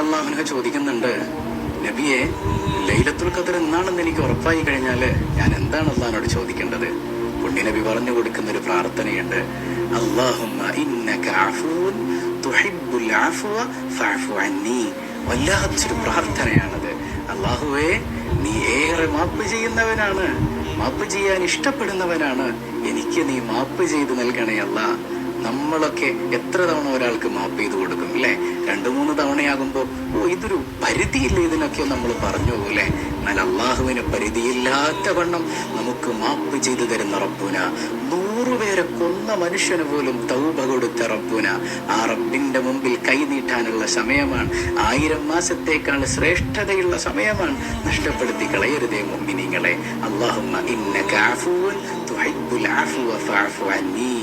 അള്ളാഹുവിനെ ചോദിക്കുന്നുണ്ട്, നബിയെ, ലൈലത്തുൽ ഖദർ എന്നാണെന്ന് എനിക്ക് ഉറപ്പായി കഴിഞ്ഞാല് ഞാൻ എന്താണ് അള്ളാഹിനോട് ചോദിക്കേണ്ടത്? പുണ്യനബി പറഞ്ഞു കൊടുക്കുന്ന ഒരു പ്രാർത്ഥനയുണ്ട്, അല്ലാഹുമ്മ ഇന്നക അഫൂൻ തുഹിബ്ബുൽ അഫ്വ ഫഅഫു അന്നി. വല്ലാത്തൊരു പ്രാർത്ഥനയാണത്. അല്ലാഹുവേ, നീ ഏറെ മാപ്പ് ചെയ്യുന്നവനാണ്, മാപ്പ് ചെയ്യാൻ ഇഷ്ടപ്പെടുന്നവനാണ്, എനിക്ക് നീ മാപ്പ് ചെയ്ത് നൽകണേ അല്ലാ. നമ്മളൊക്കെ എത്ര തവണ ഒരാൾക്ക് മാപ്പ് ചെയ്ത് കൊടുക്കും അല്ലേ? 2-3 തവണയാകുമ്പോ ഇതൊരു പരിധിയില്ല ഇതിനൊക്കെ നമ്മൾ പറഞ്ഞു പോകൂലേ? എന്നാൽ അള്ളാഹുവിന് പരിധിയില്ലാത്ത വണ്ണം നമുക്ക് മാപ്പ് ചെയ്തു തരുന്ന റബ്ബുന, 100 പേരെ കൊന്ന മനുഷ്യന് പോലും തൗബ കൊടുത്ത റബ്ബുന, ആ റബ്ബിന്റെ മുമ്പിൽ കൈനീട്ടാനുള്ള സമയമാണ്. 1000 മാസത്തേക്കാൾ ശ്രേഷ്ഠതയുള്ള സമയമാണ്. നഷ്ടപ്പെടുത്തി കളയരുതേ മുഅ്മിനീങ്ങളെ. അല്ലാഹുമ്മ ഇന്നക അഫൂൻ തുഹിബ്ബുൽ അഫ്വ ഫഅഫു അന്നി.